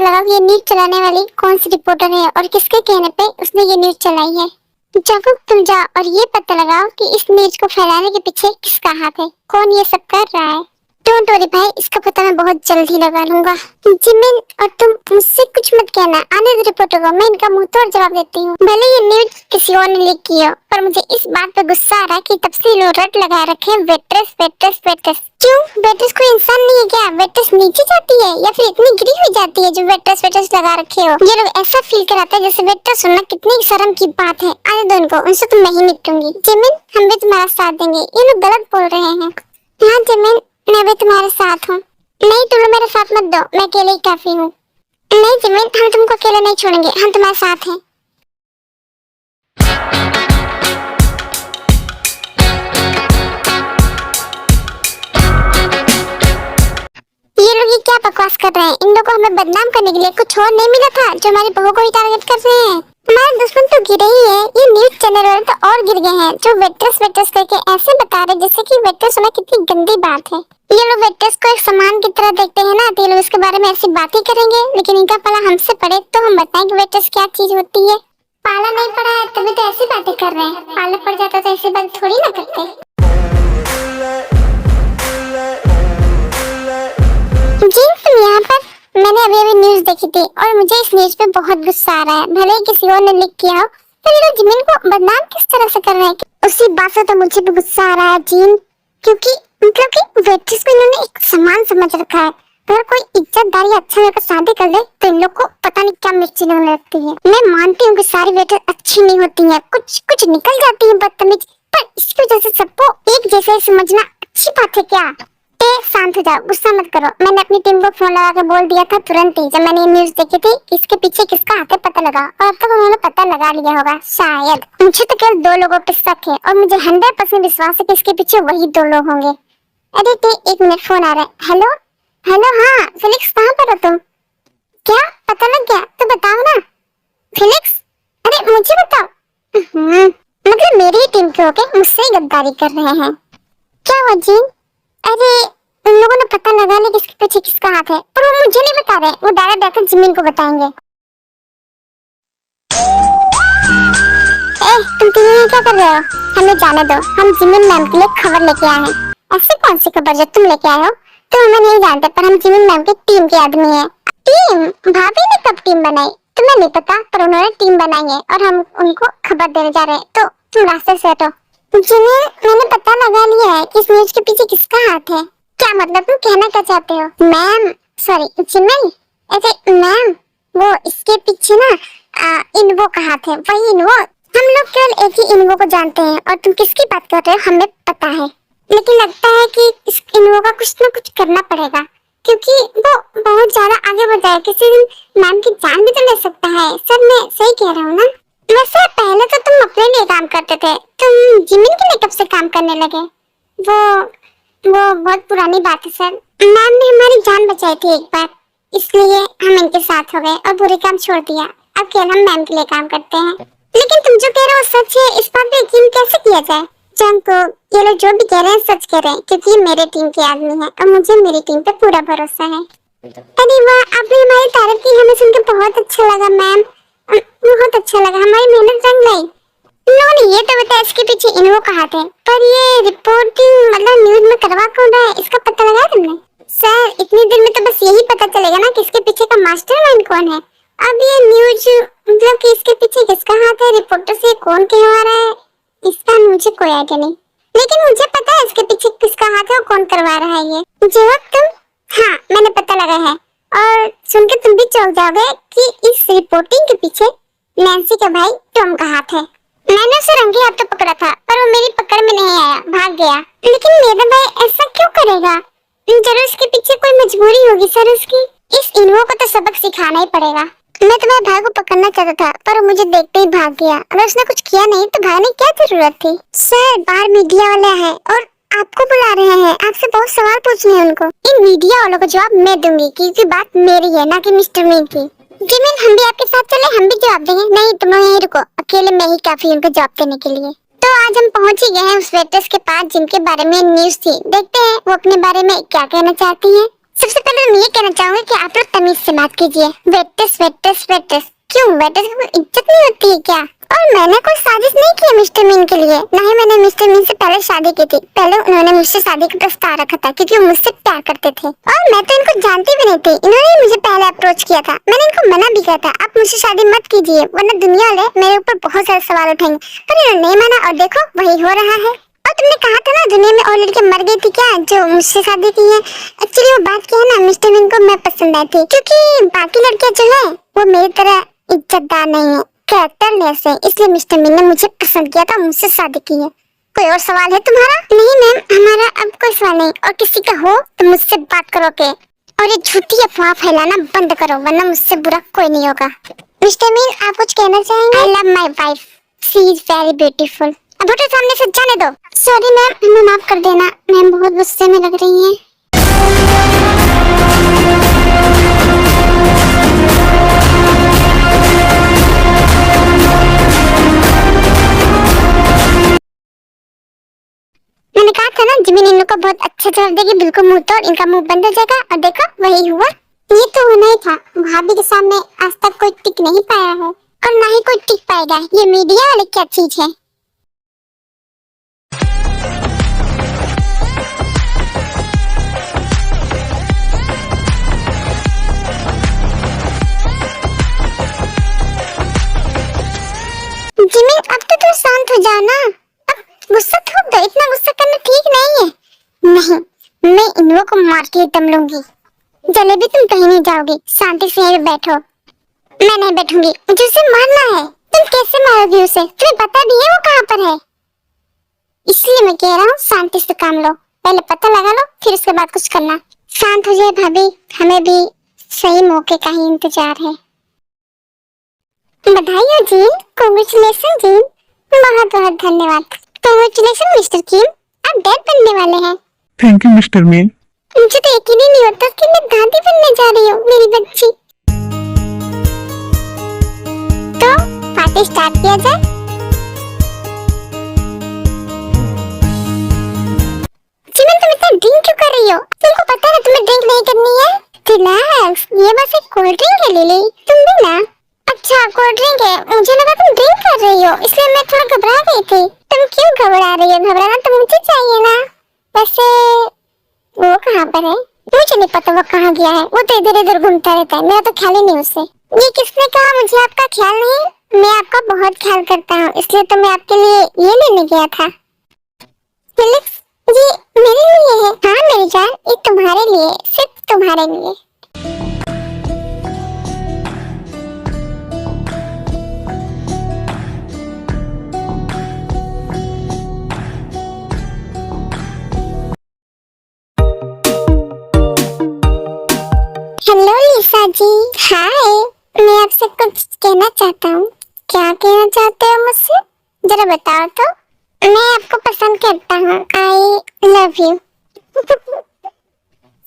लगाओ कि ये न्यूज चलाने वाली कौन सी रिपोर्टर है और किसके कहने पे उसने ये न्यूज चलाई है। जागरूक तुम जाओ और ये पता लगाओ कि इस न्यूज को फैलाने के पीछे किसका हाथ है, कौन ये सब कर रहा है। डोंट वरी भाई, इसका पता मैं बहुत जल्द ही लगा लूंगा। जिमिन और तुम मुझसे कुछ मत कहना, आने दो रिपोर्टर को, मैं इनका मुंह तोड़ जवाब देती हूँ। भले ये न्यूज किसी और ने लीक की हो, पर मुझे इस बात पे गुस्सा आ रहा है कि तब से लोग रट लगा रखे हैं वेट्रेस वेट्रेस वेट्रेस। क्यों? वेट्रेस कोई इंसान नहीं है क्या? वेट्रेस नीचे जाती है या फिर इतनी गिरी हुई जाती है जो वेट्रेस वेट्रेस लगा रखे हो? ये लोग ऐसा फील कराते हैं जैसे वेट्रेस होना कितनी शर्म की बात है। आने दो इनको, उनसे तो मैं ही निपटूंगी। जिमिन, हम भी तुम्हारा साथ देंगे, ये लोग गलत बोल रहे हैं। हाँ जिमिन, मैं भी तुम्हारे साथ हूँ। नहीं तुम लोग मेरे साथ मत दो, मैं अकेले ही काफी हूँ। नहीं जिमिन, हम तुमको अकेला नहीं छोड़ेंगे, हम तुम्हारे साथ हैं। ये लोग ये क्या बकवास कर रहे हैं? इन लोगों को हमें बदनाम करने के लिए कुछ और नहीं मिला था जो हमारी बहू को ही टारगेट कर रहे हैं। हमारे दुश्मन तो गिरे ही है, ये न्यूज चैनल वाले तो और गिर गए हैं जो वेट्रेस वेट्रेस करके ऐसे बता रहे जैसे कि वेट्रेस होना कितनी गंदी बात है। ये लोग वेट्रेस को एक सामान की तरह देखते हैं ना, तो ये लोग इसके बारे में ऐसी बातें करेंगे। लेकिन इनका पाला हमसे पड़े तो हम बताएं कि वेट्रेस क्या चीज होती है। पाला नहीं पड़ा है तभी तो ऐसी बातें कर रहे हैं, पाला पड़ जाता तो ऐसी बात थोड़ी ना करते। जी तुम यहाँ पर? मैंने अभी अभी न्यूज देखी थी और मुझे इस न्यूज पे बहुत गुस्सा आ रहा है। भले ही किसी और ने लिख किया हो, पर ये लोग जिमिन को बदनाम किस तरह से कर रहे हैं? उसी बात से तो मुझे भी गुस्सा आ रहा है जीन, क्योंकि मतलब कि वेट्रेस को इन्होंने एक सामान समझ रखा है। अगर कोई इज्जतदार या अच्छा लड़का शादी कर ले तो इन लोग को पता नहीं क्या मिर्ची लगने लगती है। मैं मानती हूँ कि सारी वेट्रेस अच्छी नहीं होती है, कुछ कुछ निकल जाती है बदतमीज, पर इसकी वजह से सबको एक जैसे समझना अच्छी बात है क्या? शांत हो जाओ, गुस्सा मत करो। मैंने अपनी टीम को फोन लगा के बोल दिया था तुरंत ही जब मैंने ये न्यूज देखी थी कि इसके पीछे किसका हाथ है पता लगा, और अब तक उन्होंने पता लगा लिया होगा शायद। मुझे तो केवल 2 लोगों पे शक है और मुझे 100% विश्वास है कि इसके पीछे वही 2 लोग होंगे। अरे एक मिनट, फोन आ रहा है। हेलो हेलो, हाँ फिलिक्स, कहाँ पर हो तुम? क्या पता लग गया? तो बताओ ना फिलिक्स। अरे मुझे बताओ। मतलब मेरी ही टीम के होके मुझसे ही गद्दारी कर रहे हैं क्या वो जीन? अरे उन लोगों ने पता लगा लिया किसके पीछे किसका हाथ है, पर वो मुझे नहीं बता रहे, वो डायरेक्ट जाकर जिमिन को बताएंगे। तुम तीनों क्या कर रहे हो? हमें जाने दो, हम जिमिन मैम के लिए खबर लेके आए हैं। ऐसी कौन सी खबर जो तुम लेके आए हो? तुम हमें नहीं जानते, पर हम जिमिन मैम की टीम के आदमी हैं। टीम? भाभी ने कब टीम बनाई? तुम्हें नहीं पता, पर उन्होंने टीम बनाई है और हम उनको खबर देने जा रहे हैं, तो तुम रास्ते से हटो। जिमिन, मैंने पता लगा लिया है कि इस न्यूज के पीछे किसका हाथ है। क्या मतलब, तुम कहना क्या चाहते हो? मैम, सॉरी जिमिन, अरे मैम, वो इसके पीछे ना इन्वो का हाथ है, वही इन्वो। हम लोग केवल एक ही इन्वो को जानते हैं और तुम किसकी बात कर रहे हो हमें पता है, लेकिन लगता है कि इस इन्वो का कुछ ना कुछ करना पड़ेगा, क्योंकि वो बहुत ज्यादा आगे बढ़ जाए, किसी दिन मैम की जान भी तो ले सकता है। सर मैं सही कह रहा हूँ ना? वैसे पहले तो तुम अपने लिए काम करते थे, तुम जिमिन के लिए कब से काम करने लगे? वो बहुत पुरानी बात है सर, मैम ने हमारी जान बचाई थी एक बार, इसलिए हम इनके साथ हो गए और बुरे काम छोड़ दिया। अब केवल हम मैम के लिए काम करते हैं। लेकिन तुम जो कह रहे हो सच है, इस बात पे यकीन कैसे किया जाए? जंको, ये लोग जो भी कह रहे हैं सच कह रहे हैं, क्योंकि ये मेरे टीम के आदमी हैं और मुझे मेरी टीम पे पूरा भरोसा है। अरे वाह, आपने हमारी तारीफ की, हमें सुनकर बहुत अच्छा लगा मैम, बहुत अच्छा लगा, हमारी मेहनत रंग लाई। इन्होंने ये तो बताया इसके पीछे इन्वो का हाथ है, पर ये रिपोर्टिंग मतलब न्यूज में करवा कौन रहा है, इसका पता लगाया तुमने? सर इतनी देर में तो बस यही पता चलेगा ना कि इसके पीछे का मास्टरमाइंड कौन है। अब ये न्यूज मतलब कि इसके पीछे किसका हाथ है, रिपोर्टर से कौन कहवा रहा है, इसका मुझे कोई आइडिया नहीं, लेकिन मुझे पता है इसके पीछे किसका हाथ है और कौन करवा रहा है ये। तुम? हाँ मैंने पता लगा है, और सुन के तुम भी चौंक जाओगे कि इस रिपोर्टिंग के पीछे नैन्सी का भाई टॉम का हाथ है। मैंने उसे रंगे हाथ तो पकड़ा था, पर वो मेरी पकड़ में नहीं आया, भाग गया। लेकिन मेरा भाई ऐसा क्यों करेगा? जरूर इसके पीछे कोई मजबूरी होगी सर उसकी। इस इन्वो को तो सबक सिखाना ही पड़ेगा। मैं तुम्हारे भाई को पकड़ना चाहता था, पर वो मुझे देखते ही भाग गया। अगर उसने कुछ किया नहीं तो भागने की क्या जरूरत थी? सर बाहर मीडिया वाले हैं और आपको बुला रहे हैं, आपसे बहुत सवाल पूछने हैं उनको। इन मीडिया वालों को जवाब मैं दूंगी, क्योंकि बात मेरी है ना कि मिस्टर मीन की। जिमिन, हम भी आपके साथ चले, हम भी जवाब देंगे। नहीं तुम लोग यहीं रुको, अकेले मैं ही काफी उनको जवाब देने के लिए। तो आज हम पहुंच ही गए हैं उस वेट्रेस के पास जिनके बारे में न्यूज थी। देखते हैं वो अपने बारे में क्या कहना चाहती हैं। सबसे पहले तो मैं ये कहना चाहूंगी कि आप लोग तमीज से बात कीजिए। वेटर्स वेटर्स वेटर्स, क्यों वेटर्स को इज्जत नहीं होती है क्या? और मैंने कोई साजिश नहीं की है मिस्टर मीन के लिए, ना ही मैंने मिस्टर मीन से पहले शादी की थी। पहले उन्होंने मुझसे शादी का प्रस्ताव रखा था क्योंकि वो मुझसे प्यार करते थे, और मैं तो इनको जानती भी नहीं थी। इन्होंने मुझे पहले अप्रोच किया था। मैंने इनको मना भी किया था, आप मुझसे शादी मत कीजिए वरना दुनिया वाले मेरे ऊपर बहुत सारे सवाल उठाएंगे, पर इन्होंने नहीं माना और देखो वही हो रहा है। और तुमने कहा था ना दुनिया में और लड़कियां मर गई थी क्या जो मुझसे शादी की है? एक्चुअली वो बात क्या है ना, मिस्टर मीन को मैं पसंद आई थी क्योंकि बाकी लड़कियां जो है वो मेरी तरह इज्जतदार नहीं है, कैरेक्टरलेस है, इसलिए मिस्टर मीन ने मुझे पसंद किया था, मुझसे शादी की है। कोई और सवाल है तुम्हारा? नहीं मैम, हमारा अब कोई सवाल नहीं, और किसी का हो तो मुझसे बात करो के, और ये झूठी अफवाह फैलाना बंद करो वरना मुझसे बुरा कोई नहीं होगा। मिस्टर मीन आप कुछ कहना चाहेंगे? I love my wife, she is very beautiful. अब उठो सामने से, जाने दो। सॉरी मैम, हमें माफ कर देना, मैम बहुत गुस्से में लग रही हैं। मैंने कहा था ना जिमिन इन लोग को बहुत अच्छा जवाब देगी, बिल्कुल मुंह तोड़, इनका मुंह बंद हो जाएगा, और देखो वही हुआ। ये तो होना ही था, भाभी के सामने आज तक कोई टिक नहीं पाया है और ना ही कोई टिक पाएगा। ये मीडिया वाले क्या चीज है? जिमिन अब तो तुम शांत हो जाओ ना, अब गुस्सा थोक दो, इतना गुस्सा करना ठीक नहीं है। नहीं, मैं इन लोगों को मार के दम लूंगी। जलेबी तुम कहीं नहीं जाओगी, शांति से यहीं बैठो। मैं नहीं बैठूंगी, मुझे उसे मारना है। तुम कैसे मारोगी उसे? तुम्हें पता भी है वो कहाँ पर है? इसलिए मैं कह रहा हूँ शांति से काम लो, पहले पता लगा लो फिर उसके बाद कुछ करना। शांत हो जाए भाभी, हमें भी सही मौके का ही इंतजार है। बधाई हो जीन, कांग्रेचुलेशन जीन, बहुत बहुत धन्यवाद। कांग्रेचुलेशन मिस्टर किम, आप डैड बनने वाले हैं। Thank you mister mean. मुझे तो यकीन ही नहीं होता कि मैं दादी बनने जा रही हूँ, मेरी बच्ची। तो पार्टी स्टार्ट किया जाए। जिमन तुम इतना ड्रिंक क्यों कर रही हो? तुमको पता है तुम्हें ड्रिंक नहीं करनी है। रिलैक्स, ये बस एक कोल्ड ड्रिंक है लिली, तुम भी ना। अच्छा कोल्ड ड्रिंक है, मुझे लगा तुम ड्रिंक कर रही हो, इसलिए मैं थोड़ा घबरा गई थी। तुम क्यों घबरा रही हो? घबराना तो मुझे चाहिए ना। वैसे वो कहाँ पर है? मुझे नहीं पता वो कहाँ गया है, वो तो इधर उधर घूमता रहता है, मेरा तो ख्याल ही नहीं उससे। ये किसने कहा मुझे आपका ख्याल नहीं? मैं आपका बहुत ख्याल करता हूँ, इसलिए तो मैं आपके लिए ये लेने गया था। फिलिक्स, ये मेरे लिए है। हाँ मेरी जान, ये तुम्हारे लिए, सिर्फ तुम्हारे लिए। हेलो लिसा जी। हाय, मैं आपसे कुछ कहना चाहता हूँ। क्या कहना चाहते हो मुझसे? जरा बताओ तो। मैं आपको पसंद करता हूँ, आई लव यू।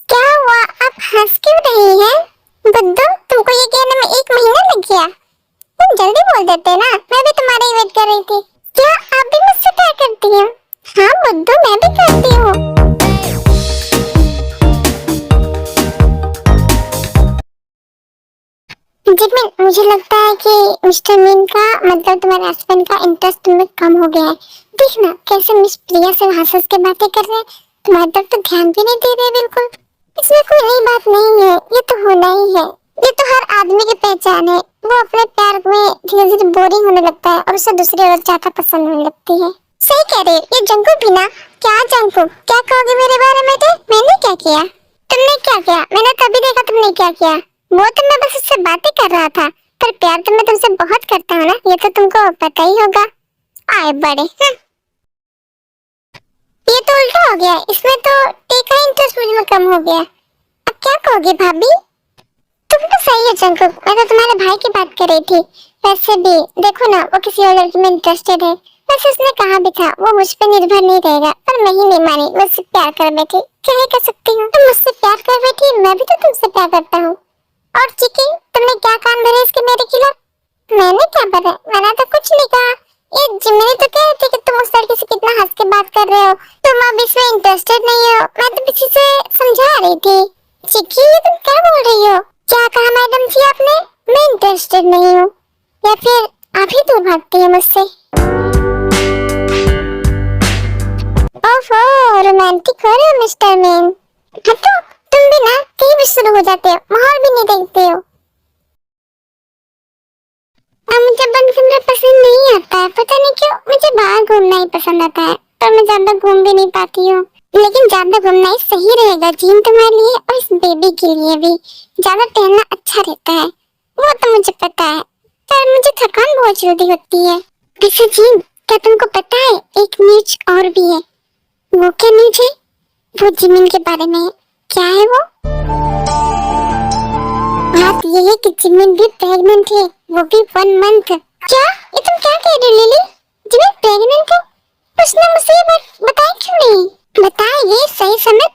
क्या हुआ, आप हंस क्यों रही हैं? बुद्धू, तुमको ये कहने में 1 महीना लग गया? तुम जल्दी बोल देते ना, मैं भी तुम्हारा ही वेट कर रही थी। क्या आप भी मुझसे प्यार करती हो? हाँ बुद्धू, मैं भी करती हूँ। जिमिन, मुझे लगता है कि मिस्टर मीन का मतलब तुम्हारे हस्बैंड का इंटरेस्ट तुम में कम हो गया है। देखना कैसे मिस प्रिया से हंस के बातें कर रहे हैं, तुम्हारी तरफ तो ध्यान भी नहीं दे रहे बिल्कुल। इसमें कोई नई बात नहीं है, ये तो होना ही है, ये तो हर आदमी की पहचान है। वो अपने प्यार में धीरे धीरे बोरिंग होने लगता है और उसे दूसरी औरत ज्यादा पसंद होने लगती है। सही कह रहे, ये जंकू भी ना। क्या जंकू, क्या कहोगे मेरे बारे में? मैंने क्या किया? तुमने क्या किया? मैंने तभी देखा तुमने क्या किया। वो तो मैं बस उससे बातें कर रहा था, पर प्यार तो मैं तुमसे बहुत करता हूँ ना, ये तो तुमको पता ही होगा। आए बड़े। ये तो उल्टा हो गया, इसमें तो टेका इंटरेस्ट मुझ में कम हो गया। अब क्या कहोगे भाभी? तुम तो सही है जंकुक, मैं तो तुम्हारे भाई की बात कर रही थी। वैसे भी देखो ना, वो किसी और लड़की में इंटरेस्टेड है। वैसे उसने कहा भी था वो मुझ पे निर्भर नहीं रहेगा, पर मैं ही नहीं मानी, मुझसे प्यार कर बैठी। क्या ही कर सकती हूँ, तुम मुझसे प्यार कर बैठी, मैं भी तो तुमसे प्यार करता हूँ। और चिकी, तुमने क्या कान भरे इसके मेरे खिलाफ? मैंने क्या भरा? मैंने तो कुछ नहीं कहा। ये जिम्मी तो कह रही थी कि तुम उस लड़की से कितना हंस के बात कर रहे हो, तुम अब इसमें इंटरेस्टेड नहीं हो। मैं तो किसी से समझा रही थी। चिक्की ये तुम क्या बोल रही हो? क्या कहा मैडम जी आपने? मैं इंटरेस्टेड नहीं हूँ, या फिर आप ही दूर भागती है मुझसे? ओफो, रोमांटिक हो रहे हो मिस्टर मीन। हाँ तो तुम भी ना कहीं भी शुरू हो जाते हो, माहौल भी नहीं देखते हो। मुझे बंद कमरा पसंद नहीं आता है, पता नहीं क्यों। मुझे बाहर घूमना ही पसंद आता है, पर मैं ज्यादा घूम भी नहीं पाती हूँ। लेकिन ज्यादा घूमना ही सही रहेगा जीन, तुम्हारे लिए और इस बेबी के लिए भी। ज्यादा टहलना अच्छा रहता है, वो तो मुझे पता है, पर मुझे थकान बहुत जल्दी होती है। वैसे जीन, क्या तुमको पता है एक न्यूज और भी है? वो क्या न्यूज है? वो जिमिन के बारे में। क्या है वो? बात ये है कि जिमिन भी प्रेग्नेंट है, वो भी 1 मंथ। क्या? ये तुम क्या कह रही हो लिली? जिमिन प्रेग्नेंट है? उसने मुझे ये बात बताई क्यों नहीं? बताएगी सही समय।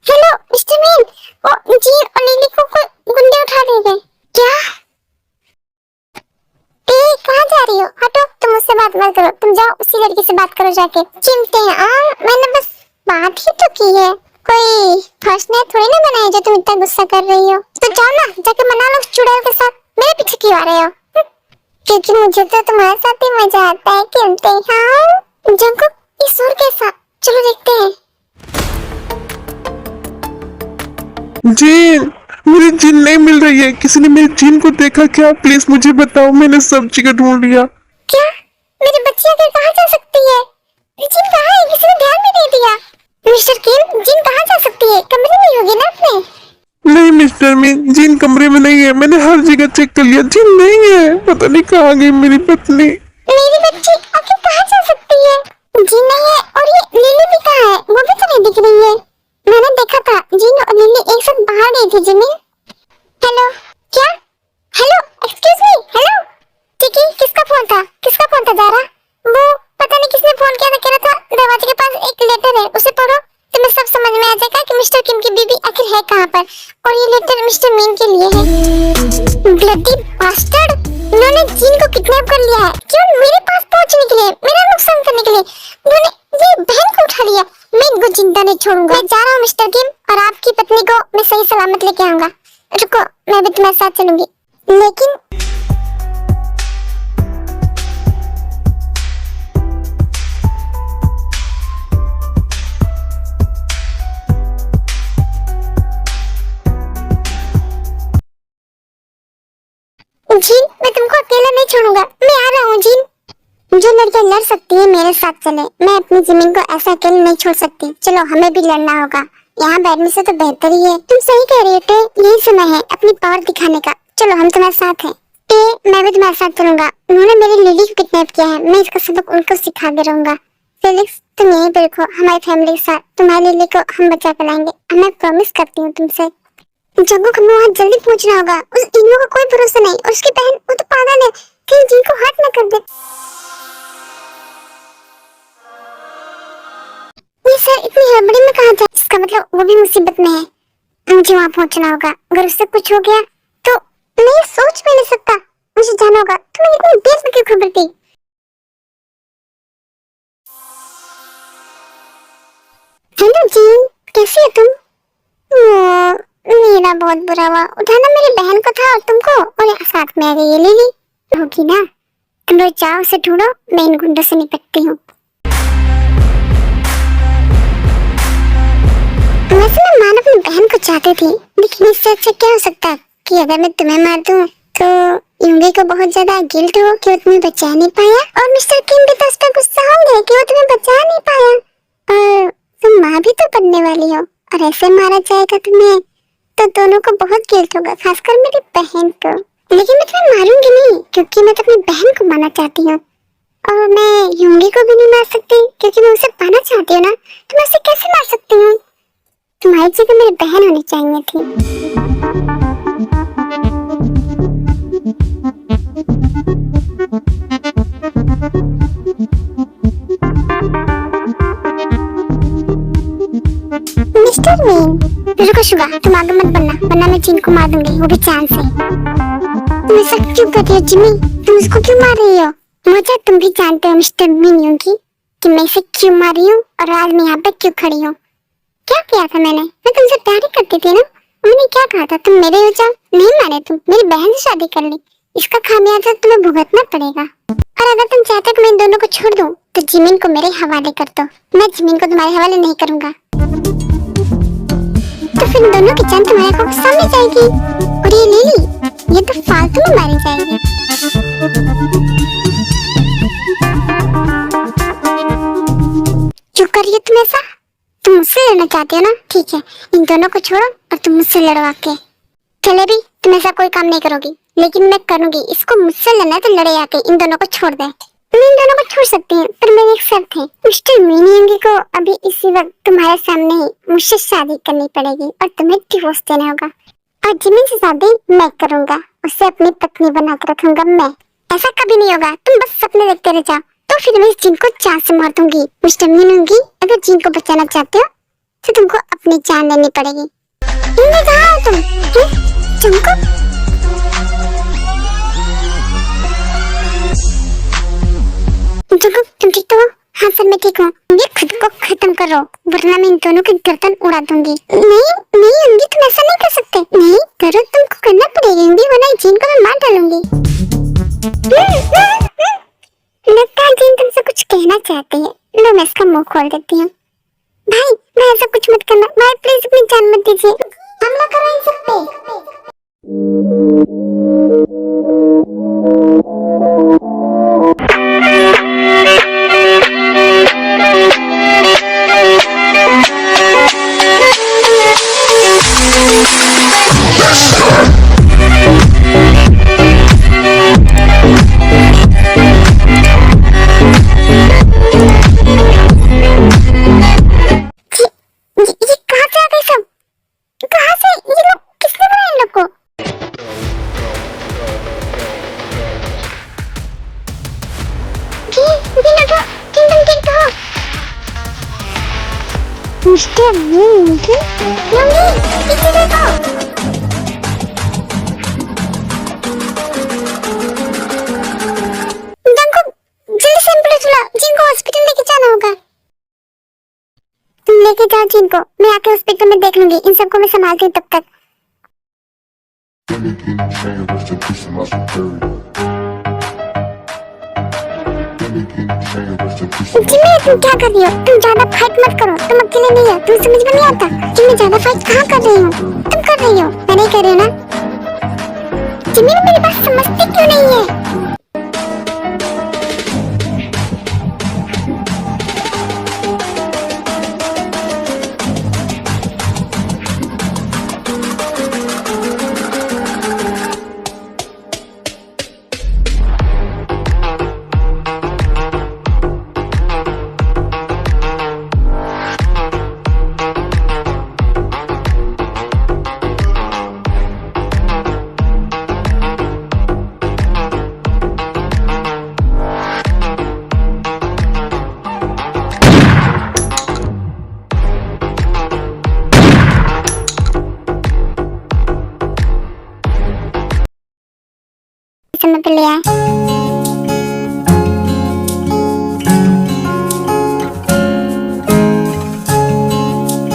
हेलो मिस्टर मीन, वो जिन और लिली को कोई गुंडे उठा ले गए। क्या? कहाँ जा रही हो? हटो, तुम मुझसे बात मत करो, तुम जाओ उसी लड़की से बात करो जाके। चिमटे मैंने बस बात ही तो की है, कोई फर्स्ट नाइट थोड़ी ना बनाया जो तुम इतना गुस्सा कर रही हो। तो जाओ ना, जाके मना लो चुड़ैल के साथ, मेरे पीछे क्यों आ रहे हो? क्योंकि मुझे तो तुम्हारे साथ ही मजा आता है खेलते। हाँ जंकुक, इस और कैसा? चलो देखते हैं। जीन, मेरी जीन नहीं मिल रही है। किसी ने मेरी जीन को देखा क्या? प्लीज मुझे बताओ, मैंने सब जगह ढूंढ लिया। क्या? मेरी बच्ची आखिर कहाँ जा सकती है? जीन कहाँ है? किसी ने ध्यान भी नहीं दिया। मिस्टर किम, जीन कहाँ जा सकती है? कमरे में होगी ना अपने? नहीं मिस्टर मीन, जीन कमरे में नहीं है, मैंने हर जगह चेक कर लिया, जीन नहीं है। पता नहीं कहाँ गई मेरी पत्नी। मेरी बच्ची आखिर कहाँ जा सकती है? जीन नहीं है, और ये लिली भी कहाँ है? वो भी तो नहीं दिख रही है। मैंने देखा था जीन और लिली एक साथ बाहर गई थी। Jimin, hello? क्या? Hello, excuse me, hello? चिकी, किसका फोन था? किसका फोन था जारा? वो पता नहीं किसने फोन किया था, कह रहा था दरवाजे के पास एक लेटर है, उसे पढ़ो, तुम्हें सब समझ में आ जाएगा कि मिस्टर किम की बीबी आखिर है कहाँ पर। और ये लेटर मिस्टर मीन के लिए है। ब्लडी बास्टर्ड, उन्होंने जीन को किडनैप कर लिया है। क्यों? मेरे पास पहुंचने के लिए, मेरा नुकसान करने के लिए। उन्होंने ये बहन को उठा लिया। मैं इनको जिंदा नहीं छोड़ूंगा। मैं जा रहा हूँ मिस्टर किम, और आपकी पत्नी को मैं सही सलामत लेके आऊंगा। रुको, मैं भी तुम्हारे साथ चलूंगी। लेकिन जीन, मैं तुमको अकेला नहीं छोड़ूंगा, मैं आ रहा हूँ। जीन, जो लड़कियां लड़ सकती है मेरे साथ चले, मैं अपनी जमीन को ऐसा अकेले नहीं छोड़ सकती। चलो, हमें भी लड़ना होगा, यहाँ बैठने से तो बेहतर ही है। तुम सही कह रही हो टे, यही समय है अपनी पावर दिखाने का। चलो, हम तुम्हारे साथ हैं। टे, मैं भी तुम्हारे साथ चलूंगा। उन्होंने मेरी लिली को किडनैप किया है, मैं इसका सबक उनको सिखा के रहूंगा। फेलिक्स, तुम यहीं पे रखो हमारी फैमिली के साथ, तुम्हारी लिली को हम बचा कर लाएंगे। मैं प्रॉमिस करती हूँ तुमसे। जंगुक, हमें वहाँ जल्दी पहुँचना होगा। उस इन्हो का कोई भरोसा नहीं, और उसकी बहन, वो तो पागल है, कहीं जीन को हर्ट न कर दे। ये सर इतनी हड़बड़ी में कहाँ जा? इसका मतलब वो भी मुसीबत में है। मुझे वहाँ पहुँचना होगा। अगर उससे कुछ हो गया तो मैं सोच भी नहीं सकता। मुझे जाना होगा। तुम्हें इतनी देर में क्यों खबर दी? हेलो जीन, कैसी है तुम? मेरा बहुत बुरा हुआ। उठाना मेरी बहन को था और तुमको, और साथ में आ गई ये लिली। होगी ना? तुम लोग जाओ, उसे ढूंढो, मैं इन गुंडों से निपटती हूँ। वैसे मैं मान अपनी बहन को चाहती थी, लेकिन इससे अच्छा क्या हो सकता कि अगर मैं तुम्हें मार दूं तो यूंगी को बहुत ज्यादा गिल्ट हो कि वो तुम्हें बचा नहीं पाया, और मिस्टर किम भी तो उस पर गुस्सा होंगे कि वो तुम्हें बचा नहीं पाया। और तुम माँ भी तो बनने वाली हो, और ऐसे मारा जाएगा तुम्हें तो दोनों को बहुत गिल्ट होगा, खासकर मेरी बहन को। लेकिन मैं तुम्हें मारूंगी नहीं, क्योंकि मैं तो अपनी बहन को मारना चाहती हूँ, और मैं यूंगी को भी नहीं मार सकती क्योंकि मैं उसे पाना चाहती हूँ ना। तो मैं उसे कैसे मार सकती हूँ? तुम्हारी जगह मेरी बहन होनी चाहिए थी। मिस्टर मीन, रुको शुगा, तुम आगे मत बनना, वरना मैं जीन को मार दूंगी, वो भी चांद से। तुम ऐसा क्यों कर रही हो जिमी? तुम उसको क्यों मार रही हो? मुझे तुम भी जानते हो मिस्टर मीन यूंगी कि मैं इसे क्यों मार रही हूँ और आज मैं यहाँ पे क्यों खड़ी हूँ। क्या किया था मैंने? मैं तुमसे प्यार ही करती थी ना। मैंने क्या कहा था? तुम मेरे हो जाओ, नहीं माने तुम, मेरी बहन से शादी कर ली। इसका खामियाजा तुम्हें भुगतना पड़ेगा। और अगर तुम चाहते हो कि मैं इन दोनों को छोड़ दूं, तो जिमीन को मेरे हवाले कर दो। मैं जिमीन को तुम्हारे हवाले नहीं करूंगा। तो फिर इन दोनों की जान तुम्हारे आंखों के सामने जाएगी। और ये लिली, ये तो फालतू में मारी जाएगी। क्यों कर रही हो तुम ऐसा? तुम मुझसे लड़ना चाहते हो ना? ठीक है, इन दोनों को छोड़ो और तुम मुझसे लड़ो आके। चले भी, तुम ऐसा कोई काम नहीं करोगी, लेकिन मैं करूंगी। इसको मुझसे लड़ना है तो लड़े आके, इन दोनों को छोड़ दे। तुम इन दोनों को छोड़ सकती हैं, पर मेरी एक शर्त है। मिस्टर मीनियंगी को अभी इसी वक्त तुम्हारे सामने ही मुझसे शादी करनी पड़ेगी और तुम्हें डिवोर्स देना होगा। और जिमिन से शादी मैं करूंगा, उसे अपनी पत्नी बना कर रखूंगा मैं। ऐसा कभी नहीं होगा, तुम बस सपने देखते रह जाओ। तो फिर मैं इस जिन को जान से मार दूंगी। मिस्टर मीनियंगी, अगर जिन को बचाना चाहते हो तो तुमको अपनी जान लेनी पड़ेगी। इनमें कहाँ हो तुम? तुमको तुम ठीक तो हो? हाँ सर मैं ठीक हूँ। ये खुद को खत्म करो, वरना मैं इन दोनों की गर्दन उड़ा दूंगी। नहीं नहीं अंगी, तुम ऐसा नहीं कर सकते। नहीं करो, तुमको करना पड़ेगा अंगी, वरना जिन को मैं मार डालूंगी। लगता है जिन तुमसे कुछ कहना चाहती है। लो मैं इसका मुंह खोल देती हूँ। भाई ऐसा कुछ मत करना भाई, प्लीज अपनी जान मत दीजिए। हमला करो इन सब पे। ये कहाँ से आ गए सब? कहाँ से? ये लोग किसने बनाया इन लोग को? ये लोग तुम ठीक तो हो? मिस्टर मीनियंगी, पीछे देखो। जंको जल्दी से एम्बुलेंस बुलाओ, जिनको हॉस्पिटल लेके जाना होगा। तुम लेके जाओ जिनको, मैं आके हॉस्पिटल में देख लूंगी। इन सबको मैं संभालती हूँ तब तक। जिम्मी तुम क्या कर रही हो? तुम ज्यादा फाइट मत करो, तुम अकेले नहीं हो, तुम समझ में नहीं आता। जिम्मी ज्यादा फाइट कहाँ कर रही हो? तुम कर रही हो, मैं नहीं कर रही हूँ ना। जिम्मी मेरी बात समझती क्यों नहीं है? समय पे ले आए।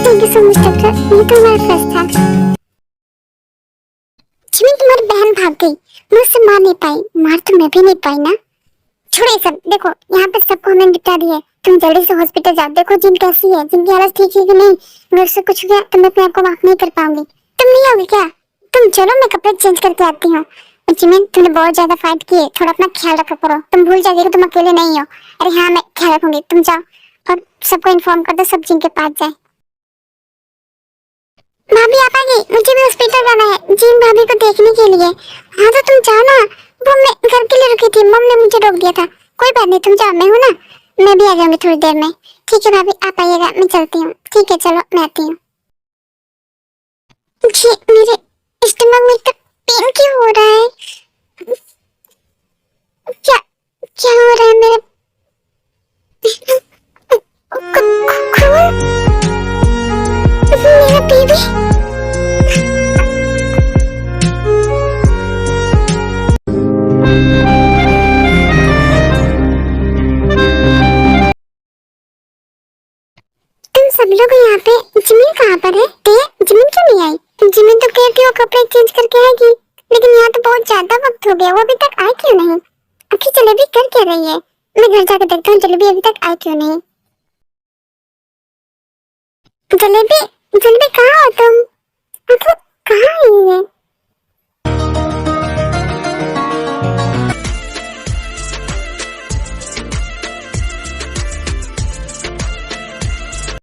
Thank you so much doctor, ये तो हमारा फर्स्ट था। जिमी तुम्हारी बहन भाग गई, मैं उससे मार नहीं पाई। मार तो मैं भी नहीं पाई ना। छोड़ो ये सब, देखो यहाँ पे सबको हमने निपटा दिया है। तुम जल्दी से हॉस्पिटल जाओ, देखो जिन कैसी है, जिनकी हालत ठीक है कि नहीं। अगर उससे कुछ हो गया तो मैं अपने आप को माफ नहीं कर पाऊंगी। तुम नहीं आओगे क्या? तुम चलो, मैं कपड़े चेंज करके आती हूँ। जिमिन तुमने बहुत ज्यादा फाइट की है, थोड़ा अपना ख्याल रखा करो। तुम भूल जाओगे कि तुम अकेले नहीं हो। अरे हाँ मैं ख्याल रखूंगी, तुम जाओ और सबको इन्फॉर्म कर दो, सब जिन के पास जाए। भाभी आप आ गई, मुझे भी हॉस्पिटल जाना है जिन भाभी को देखने के लिए। हाँ तो तुम जाओ ना, वो मैं घर के लिए रुकी थी, मम्मी ने मुझे रोक दिया था। कोई बात नहीं, तुम जाओ, मैं हूँ ना, मैं भी आ जाऊंगी थोड़ी देर में। ठीक है भाभी आप आइएगा, मैं चलती हूँ। ठीक है चलो मैं आती हूँ। जी मेरे स्टमक में इतना पेन क्यों हो रहा है? क्या क्या हो रहा है मेरे? मेरा बेबी। तुम सब लोग यहाँ पे। जिमिन कहाँ पर है? जिमिन क्यों नहीं आई? जिमिन तो कहती हो कपड़े चेंज करके आएगी, लेकिन यहाँ तो बहुत ज्यादा वक्त हो गया, वो अभी तक आई क्यों नहीं? आखिर जलेबी कर क्या रही है? मैं घर जाकर देखता हूँ जलेबी अभी तक आई क्यों नहीं। जलेबी, जलेबी